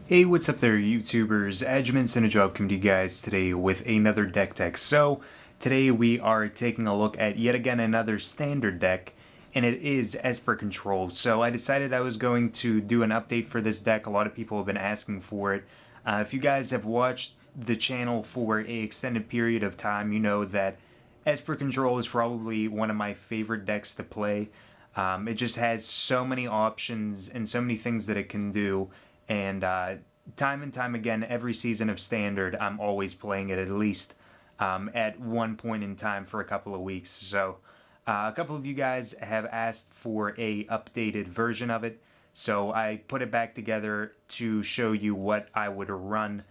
Hey, what's up there, YouTubers? Judgement and a job coming to you guys today with another deck tech. So, today we are taking a look at yet again another standard deck, and it is Esper Control. So, I decided I was going to do an update for this deck. A lot of people have been asking for it. If you guys have watched the channel for an extended period of time, you know that Esper Control is probably one of my favorite decks to play. It just has so many options and so many things that it can do. And time and time again, every season of Standard, I'm always playing it at least at one point in time for a couple of weeks. So a couple of you guys have asked for a updated version of it. So I put it back together to show you what I would run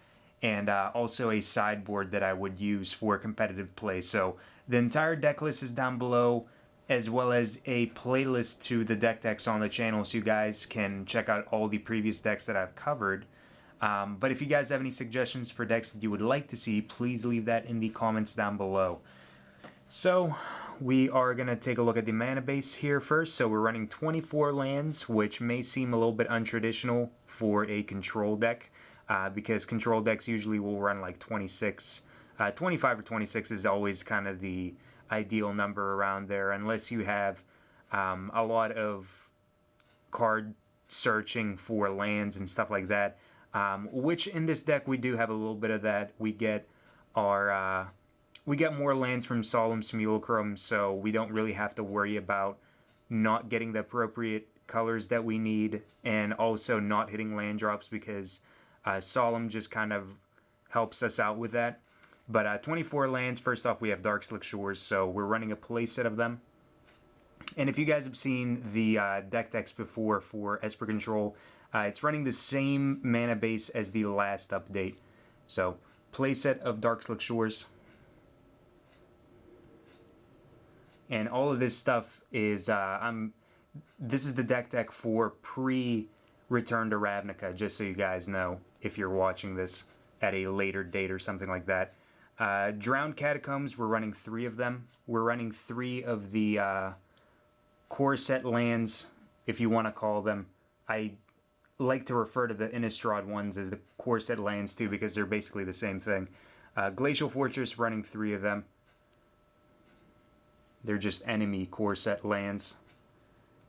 and also a sideboard that I would use for competitive play. So the entire deck list is down below, as well as a playlist to the deck decks on the channel so you guys can check out all the previous decks that I've covered. But if you guys have any suggestions for decks that you would like to see, please leave that in the comments down below. So we are going to take a look at the mana base here first. So we're running 24 lands, which may seem a little bit untraditional for a control deck, because control decks usually will run like 26. 25 or 26 is always kind of the ideal number around there, unless you have a lot of card searching for lands and stuff like that, which in this deck we do have a little bit of that. We get more lands from Solemn Simulacrum, so we don't really have to worry about not getting the appropriate colors that we need, and also not hitting land drops, because Solemn just kind of helps us out with that. But 24 lands. First off, we have Darkslick Shores, so we're running a playset of them. And if you guys have seen the deck decks before for Esper Control, it's running the same mana base as the last update. So, playset of Darkslick Shores. And all of this stuff is, this is the deck for pre-Return to Ravnica, just so you guys know, if you're watching this at a later date or something like that. Drowned Catacombs, we're running 3 of them. We're running 3 of the core set lands, if you want to call them. I like to refer to the Innistrad ones as the core set lands too, because they're basically the same thing. Glacial Fortress, running 3 of them. They're just enemy core set lands.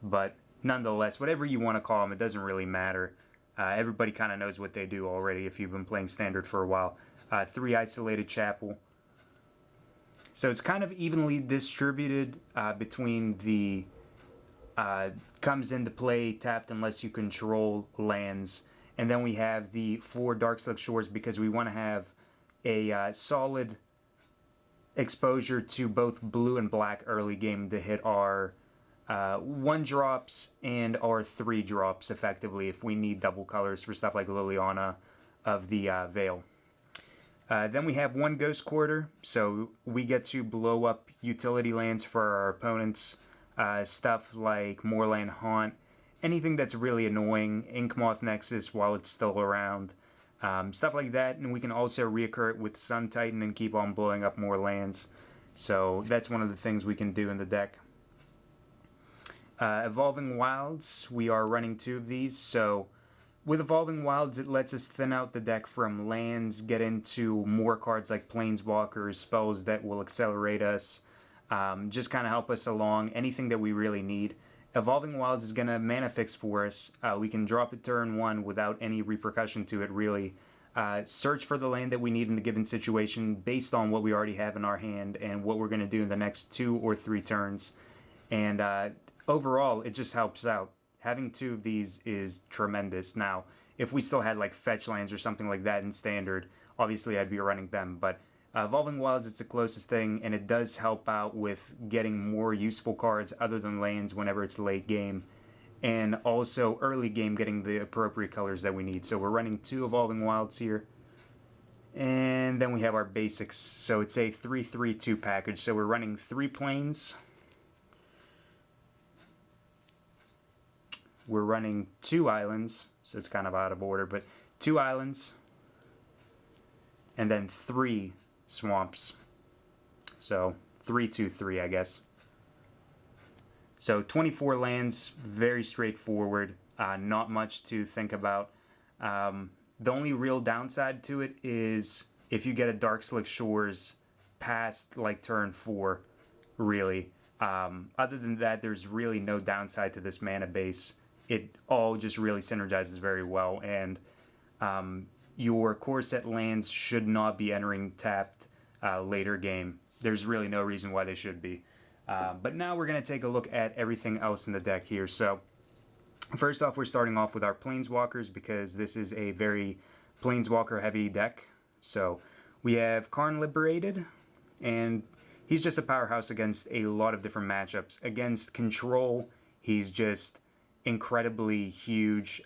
But nonetheless, whatever you want to call them, it doesn't really matter. Everybody kind of knows what they do already if you've been playing Standard for a while. 3 Isolated Chapel. So it's kind of evenly distributed between the comes into play tapped unless you control lands. And then we have the 4 Darkslick Shores, because we want to have a solid exposure to both blue and black early game to hit our 1 drops and our 3 drops effectively if we need double colors for stuff like Liliana of the Veil. Then we have 1 Ghost Quarter, so we get to blow up utility lands for our opponents. Stuff like Moorland Haunt, anything that's really annoying, Inkmoth Nexus while it's still around, stuff like that. And we can also reoccur it with Sun Titan and keep on blowing up more lands. So that's one of the things we can do in the deck. Evolving Wilds, we are running 2 of these, so with Evolving Wilds, it lets us thin out the deck from lands, get into more cards like Planeswalkers, spells that will accelerate us, just kind of help us along, anything that we really need. Evolving Wilds is going to mana fix for us. We can drop it turn 1 without any repercussion to it, really. Search for the land that we need in the given situation based on what we already have in our hand and what we're going to do in the next 2 or 3 turns. And overall, it just helps out. Having 2 of these is tremendous. Now, if we still had like fetch lands or something like that in Standard, obviously I'd be running them. But Evolving Wilds, it's the closest thing, and it does help out with getting more useful cards other than lands whenever it's late game. And also early game getting the appropriate colors that we need. So we're running 2 Evolving Wilds here. And then we have our basics. So it's a 3-3-2 package. So we're running 3 planes. We're running 2 islands, so it's kind of out of order, but 2 islands, and then 3 swamps. So 3-2-3, I guess. So 24 lands, very straightforward, not much to think about. The only real downside to it is if you get a Darkslick Shores past like turn 4, really. Other than that, there's really no downside to this mana base. It all just really synergizes very well, and your core set lands should not be entering tapped later game. There's really no reason why they should be. But now we're going to take a look at everything else in the deck here. So first off, we're starting off with our Planeswalkers because this is a very Planeswalker-heavy deck. So we have Karn Liberated, and he's just a powerhouse against a lot of different matchups. Against Control, he's just incredibly huge.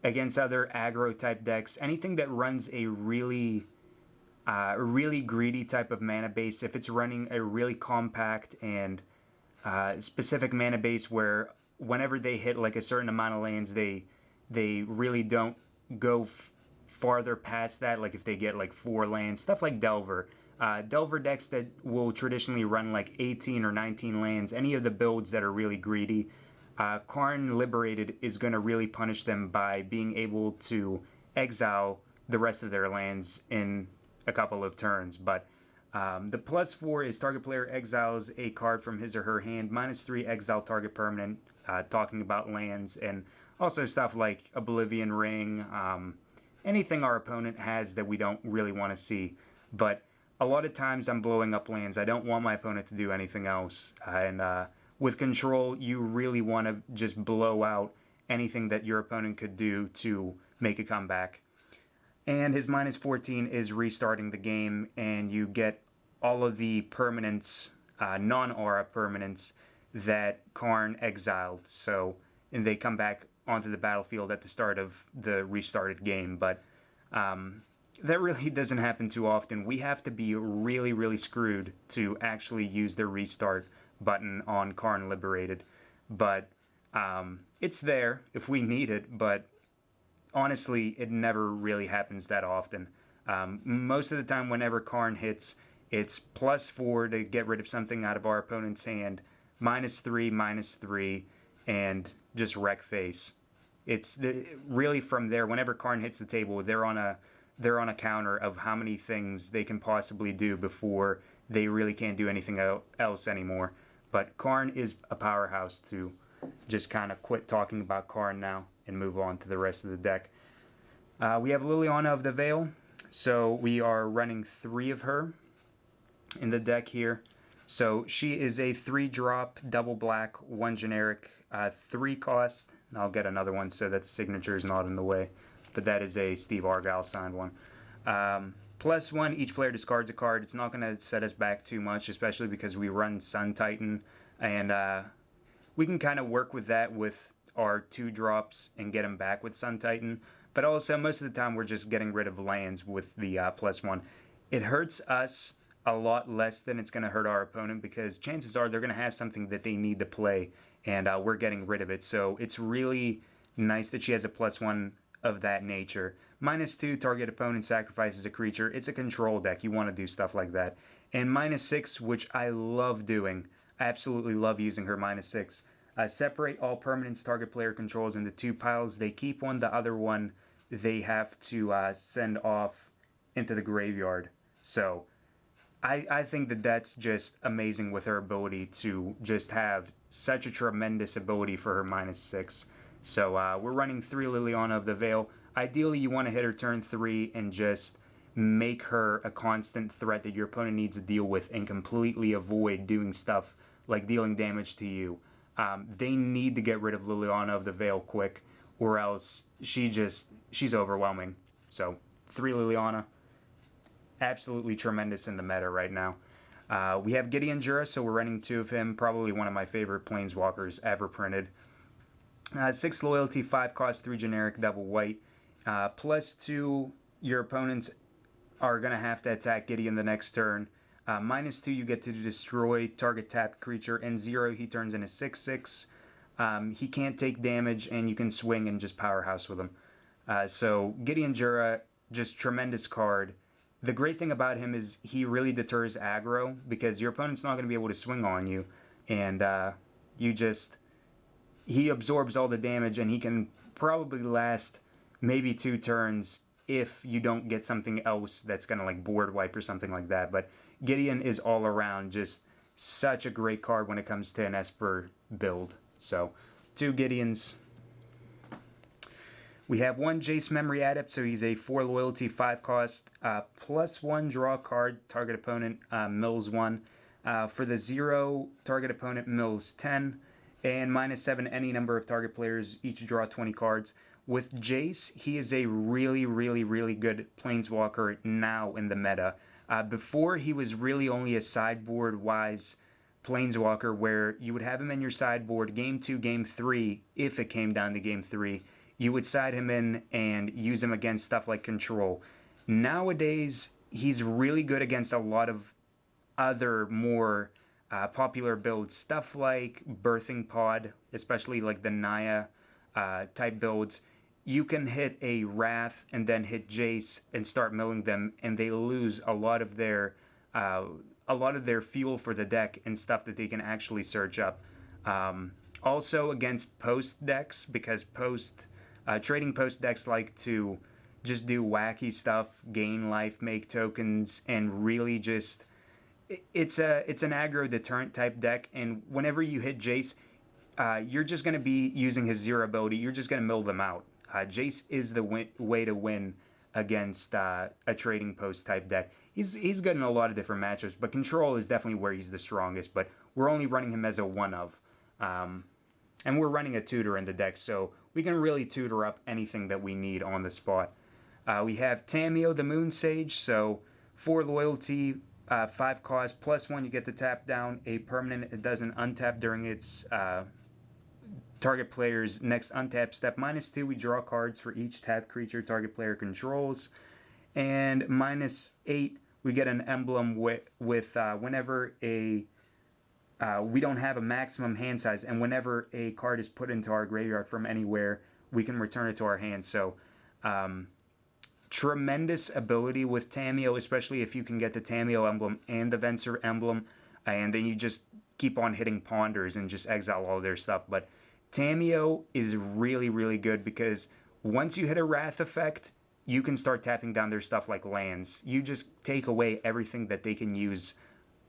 Against other aggro-type decks, anything that runs a really greedy type of mana base, if it's running a really compact and specific mana base where whenever they hit like a certain amount of lands, they really don't go farther past that. Like if they get like 4 lands, stuff like Delver. Delver decks that will traditionally run like 18 or 19 lands, any of the builds that are really greedy, Karn Liberated is going to really punish them by being able to exile the rest of their lands in a couple of turns. But the +4 is target player exiles a card from his or her hand, -3 exile target permanent, talking about lands, and also stuff like Oblivion Ring, anything our opponent has that we don't really want to see. But a lot of times I'm blowing up lands. I don't want my opponent to do anything else, and with Control, you really want to just blow out anything that your opponent could do to make a comeback. And his -14 is restarting the game, and you get all of the permanents, non-aura permanents, that Karn exiled. And they come back onto the battlefield at the start of the restarted game. But that really doesn't happen too often. We have to be really, really screwed to actually use the restart button on Karn Liberated. But it's there if we need it, but honestly, it never really happens that often. Most of the time, whenever Karn hits, it's +4 to get rid of something out of our opponent's hand, -3, -3, and just wreck face. It's really from there. Whenever Karn hits the table, they're on a counter of how many things they can possibly do before they really can't do anything else anymore. But Karn is a powerhouse to just kind of quit talking about Karn now and move on to the rest of the deck. We have Liliana of the Veil. So we are running 3 of her in the deck here. So she is a 3-drop, double black, 1 generic, 3 cost. And I'll get another one so that the signature is not in the way. But that is a Steve Argyle signed one. +1, each player discards a card. It's not going to set us back too much, especially because we run Sun Titan, and we can kind of work with that with our 2 drops and get them back with Sun Titan. But also, most of the time, we're just getting rid of lands with the +1. It hurts us a lot less than it's going to hurt our opponent, because chances are they're going to have something that they need to play, and we're getting rid of it. So it's really nice that she has a +1 of that nature. -2, target opponent sacrifices a creature. It's a control deck. You want to do stuff like that. And -6, which I love doing. I absolutely love using her -6. Separate all permanents target player controls into 2 piles. They keep one, the other one they have to send off into the graveyard. So I think that that's just amazing with her ability to just have such a tremendous ability for her -6. So we're running 3 Liliana of the Veil. Ideally, you want to hit her turn 3 and just make her a constant threat that your opponent needs to deal with and completely avoid doing stuff like dealing damage to you. They need to get rid of Liliana of the Veil quick, or else she's overwhelming. So 3 Liliana, absolutely tremendous in the meta right now. We have Gideon Jura, so we're running 2 of him. Probably one of my favorite Planeswalkers ever printed. 6 loyalty, 5 cost, 3 generic, double white. +2, your opponents are going to have to attack Gideon the next turn. -2, you get to destroy target tapped creature, and 0, he turns into 6/6. He can't take damage, and you can swing and just powerhouse with him. So Gideon Jura, just tremendous card. The great thing about him is he really deters aggro, because your opponent's not going to be able to swing on you, and he absorbs all the damage, and he can probably last maybe 2 turns if you don't get something else that's going to like board wipe or something like that. But Gideon is all around just such a great card when it comes to an Esper build. So 2 Gideons. We have 1 Jace Memory Adept, so he's a 4 loyalty, 5 cost, +1 draw card, target opponent mills 1. For the 0, target opponent mills 10, and -7 any number of target players, each draw 20 cards. With Jace, he is a really, really, really good Planeswalker now in the meta. Before, he was really only a sideboard-wise Planeswalker where you would have him in your sideboard game 2, game 3, if it came down to game 3. You would side him in and use him against stuff like Control. Nowadays, he's really good against a lot of other more popular builds. Stuff like Birthing Pod, especially like the Naya type builds. You can hit a Wrath and then hit Jace and start milling them, and they lose a lot of their fuel for the deck and stuff that they can actually search up. Also against post decks, because trading post decks like to just do wacky stuff, gain life, make tokens, and really just it's an aggro deterrent type deck. And whenever you hit Jace, you're just going to be using his 0 ability. You're just going to mill them out. Jace is the way to win against a trading post type deck. He's good in a lot of different matchups, but Control is definitely where he's the strongest. But we're only running him as a 1-of. And we're running a tutor in the deck, so we can really tutor up anything that we need on the spot. We have Tamiyo the Moon Sage, so 4 loyalty, 5 cost, +1 you get to tap down a permanent. It doesn't untap during its target player's next untap step. -2 we draw cards for each tapped creature target player controls. And -8 we get an emblem with whenever a we don't have a maximum hand size, and whenever a card is put into our graveyard from anywhere, we can return it to our hand. So, tremendous ability with Tamiyo, especially if you can get the Tamiyo emblem and the Venser emblem, and then you just keep on hitting Ponders and just exile all their stuff. But Tamiyo is really, really good because once you hit a Wrath effect, you can start tapping down their stuff like lands. You just take away everything that they can use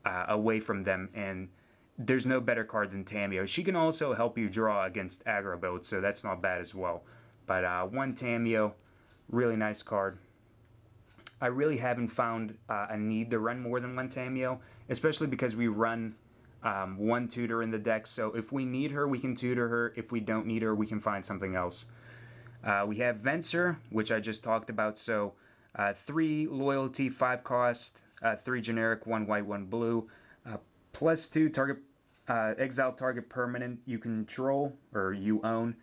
away from them, and there's no better card than Tamiyo. She can also help you draw against aggro builds, so that's not bad as well. But 1 Tamiyo, really nice card. I really haven't found a need to run more than 1 Tamiyo, especially because we run 1 tutor in the deck. So if we need her, we can tutor her. If we don't need her, we can find something else. We have Venser, which I just talked about. So 3 loyalty, 5 cost, 3 generic, 1 white, 1 blue. +2 target exile target permanent you control or you own.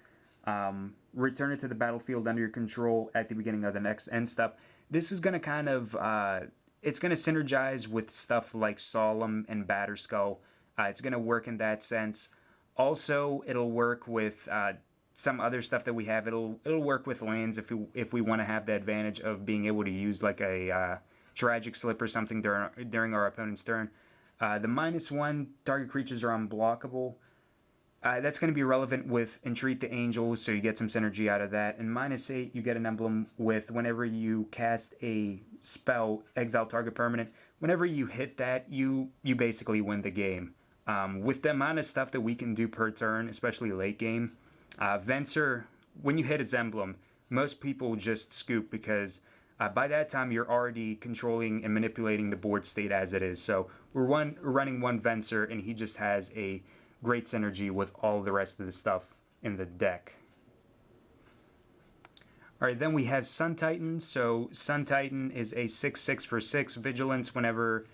Return it to the battlefield under your control at the beginning of the next end step. This is going to kind of it's going to synergize with stuff like Solemn and Batterskull. It's going to work in that sense. Also, it'll work with some other stuff that we have. It'll work with lands if we want to have the advantage of being able to use like a Tragic Slip or something during our opponent's turn. The -1 target creatures are unblockable. That's going to be relevant with Entreat the Angels, so you get some synergy out of that. And -8, you get an emblem with whenever you cast a spell, exile target permanent. Whenever you hit that, you basically win the game. With the amount of stuff that we can do per turn, especially late game, Venser, when you hit his emblem, most people just scoop because by that time you're already controlling and manipulating the board state as it is. So we're running 1 Venser, and he just has a great synergy with all the rest of the stuff in the deck. Alright, then we have Sun Titan. So Sun Titan is a 6/6 for 6 vigilance. Whenever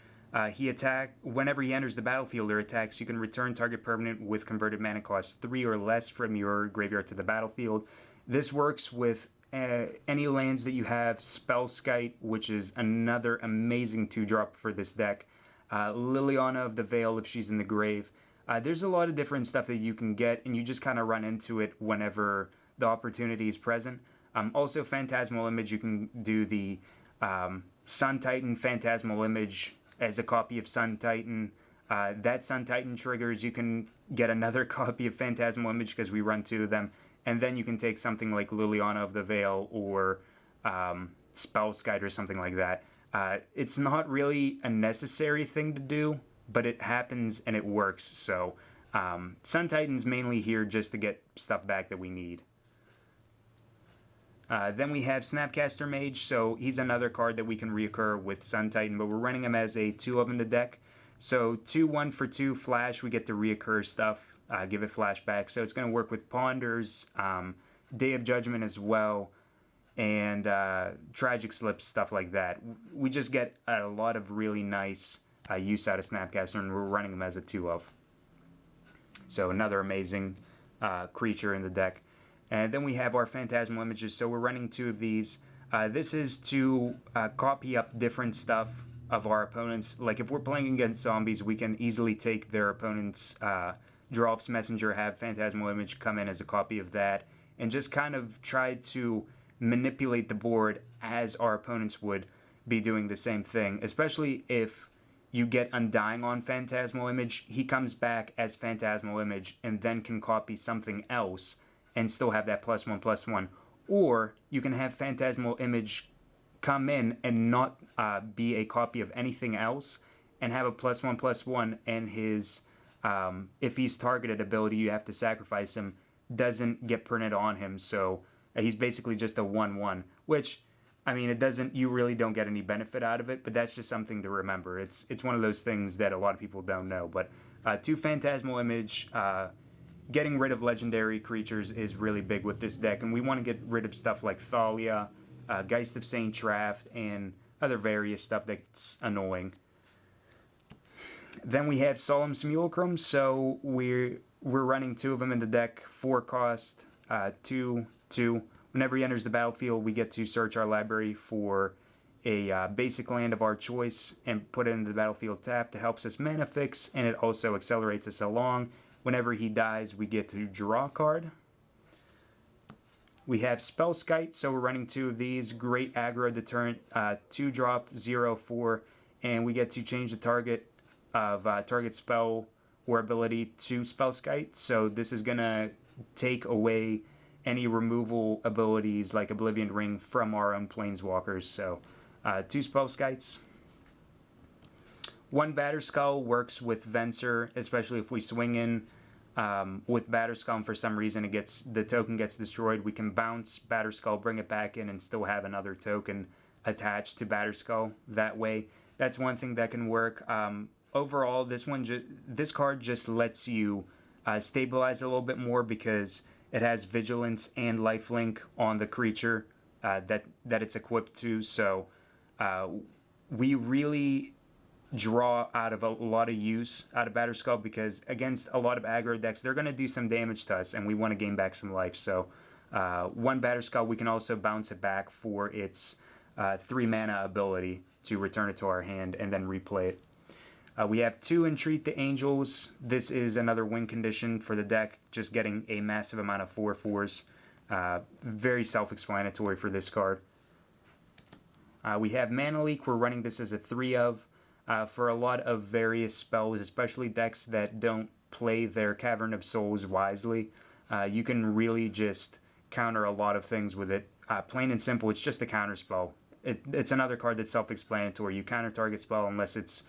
he enters the battlefield or attacks, you can return target permanent with converted mana cost 3 or less from your graveyard to the battlefield. This works with any lands that you have. Spellskite, which is another amazing 2-drop for this deck. Liliana of the Veil if she's in the grave. There's a lot of different stuff that you can get, and you just kind of run into it whenever the opportunity is present. Also, Phantasmal Image, you can do the Sun Titan Phantasmal Image as a copy of Sun Titan. That Sun Titan triggers, you can get another copy of Phantasmal Image because we run 2 of them. and then you can take something like Liliana of the Veil or Spellskite or something like that. It's not really a necessary thing to do, but it happens and it works. So Sun Titan's mainly here just to get stuff back that we need. Then we have Snapcaster Mage, so he's another card that we can reoccur with Sun Titan, but we're running him as a 2-of in the deck. So 2-1 for 2 flash, we get to reoccur stuff, give it flashback. So it's going to work with Ponders, Day of Judgment as well, and Tragic Slips, stuff like that. We just get a lot of really nice use out of Snapcaster, and we're running him as a 2-of. So another amazing creature in the deck. And then we have our Phantasmal Images, so we're running 2 of these. This is to copy up different stuff of our opponents. Like if we're playing against zombies, we can easily take their opponent's Drops Messenger, have Phantasmal Image come in as a copy of that, and just kind of try to manipulate the board as our opponents would be doing the same thing. Especially if you get Undying on Phantasmal Image, he comes back as Phantasmal Image and then can copy something else and still have that +1/+1. Or you can have Phantasmal Image come in and not be a copy of anything else and have a +1/+1, and his, if he's targeted ability, you have to sacrifice him, doesn't get printed on him. So he's basically just a 1/1, which, I mean, it doesn't, you really don't get any benefit out of it, but that's just something to remember. It's one of those things that a lot of people don't know. But 2 Phantasmal Image, getting rid of legendary creatures is really big with this deck, and we want to get rid of stuff like Thalia, Geist of Saint Traft, and other various stuff that's annoying. Then we have Solemn Simulacrum, so we're running 2 of them in the deck, 4 cost, 2/2. Whenever he enters the battlefield, we get to search our library for a basic land of our choice and put it into the battlefield tapped. It helps us mana fix, and it also accelerates us along. Whenever he dies, we get to draw a card. We have Spellskite, so we're running 2 of these. Great aggro deterrent, 2-drop, 0/4, and we get to change the target of target spell or ability to Spellskite. So this is going to take away any removal abilities like Oblivion Ring from our own Planeswalkers. So 2 Spellskites. 1 Batterskull works with Venser, especially if we swing in with Batterskull and for some reason the token gets destroyed. We can bounce Batterskull, bring it back in, and still have another token attached to Batterskull that way. That's one thing that can work. Overall, this card just lets you stabilize a little bit more because it has Vigilance and Lifelink on the creature that it's equipped to. So we really draw out of a lot of use out of Batterskull because against a lot of aggro decks, they're going to do some damage to us, and we want to gain back some life. So 1 Batterskull, we can also bounce it back for its 3 mana ability to return it to our hand and then replay it. We have 2 Entreat the Angels. This is another win condition for the deck, just getting a massive amount of 4/4s. Very self-explanatory for this card. We have Mana Leak. We're running this as a 3-of. For a lot of various spells, especially decks that don't play their Cavern of Souls wisely, you can really just counter a lot of things with it. Plain and simple, it's just a counter spell. It's another card that's self-explanatory. You counter target spell unless its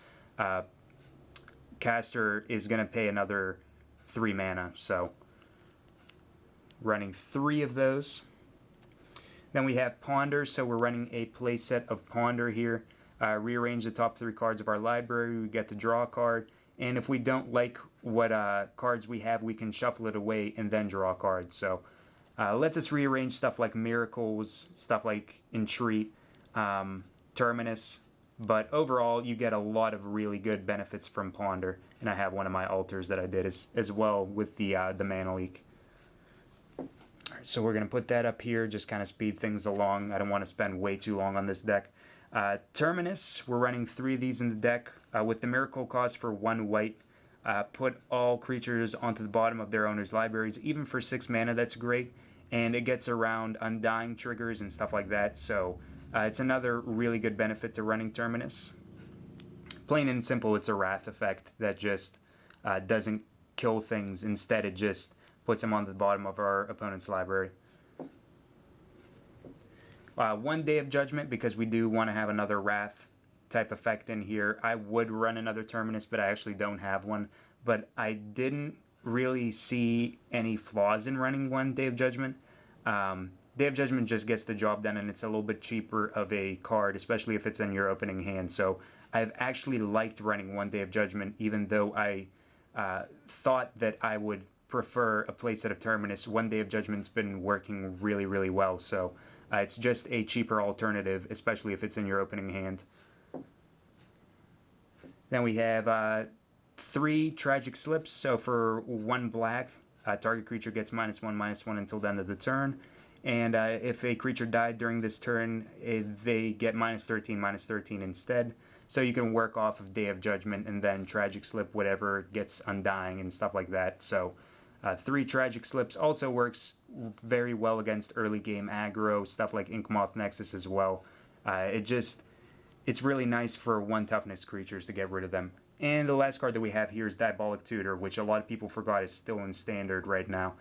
caster is going to pay another 3 mana. So running 3 of those. Then we have Ponder, so we're running a playset of Ponder here. Rearrange the top 3 cards of our library, we get to draw a card, and if we don't like what cards we have, we can shuffle it away and then draw a card. So lets us rearrange stuff like Miracles, stuff like Entreat, Terminus, but overall you get a lot of really good benefits from Ponder, and I have one of my altars that I did as well with the Mana Leak. Alright, so we're going to put that up here, just kind of speed things along. I don't want to spend way too long on this deck. Terminus, we're running 3 of these in the deck. With the Miracle cost for 1 white, put all creatures onto the bottom of their owner's libraries. Even for 6 mana, that's great. And it gets around Undying triggers and stuff like that. So it's another really good benefit to running Terminus. Plain and simple, it's a Wrath effect that just doesn't kill things. Instead, it just puts him on the bottom of our opponent's library. 1 Day of Judgment, because we do want to have another Wrath type effect in here. I would run another Terminus, but I actually don't have one. But I didn't really see any flaws in running 1 Day of Judgment. Day of Judgment just gets the job done, and it's a little bit cheaper of a card, especially if it's in your opening hand. So I've actually liked running 1 Day of Judgment, even though I thought that I would prefer a playset of Terminus. 1 Day of Judgment's been working really, really well. So it's just a cheaper alternative, especially if it's in your opening hand. Then we have 3 Tragic Slips. So for 1 black, target creature gets -1/-1 until the end of the turn. And if a creature died during this turn, they get -13/-13 instead. So you can work off of Day of Judgment and then Tragic Slip whatever gets Undying and stuff like that. So 3 Tragic Slips also works very well against early game aggro, stuff like Inkmoth Nexus as well. It's really nice for 1 toughness creatures to get rid of them. And the last card that we have here is Diabolic Tutor, which a lot of people forgot is still in Standard right now.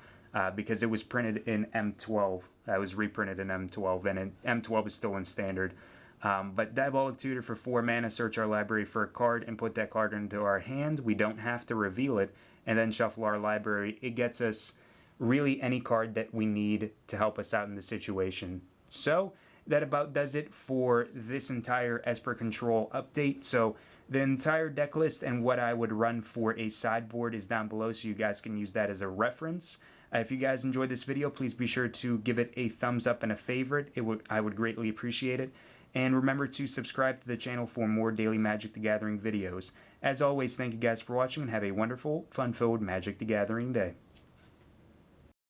Because it was printed in M12. It was reprinted in M12, and M12 is still in Standard. But Diabolic Tutor for 4 mana, search our library for a card and put that card into our hand. We don't have to reveal it, and then shuffle our library. It gets us really any card that we need to help us out in the situation. So that about does it for this entire Esper Control update. So the entire deck list and what I would run for a sideboard is down below, so you guys can use that as a reference. If you guys enjoyed this video, please be sure to give it a thumbs up and a favorite. I would greatly appreciate it. And remember to subscribe to the channel for more daily Magic the Gathering videos. As always, thank you guys for watching and have a wonderful, fun-filled Magic the Gathering day.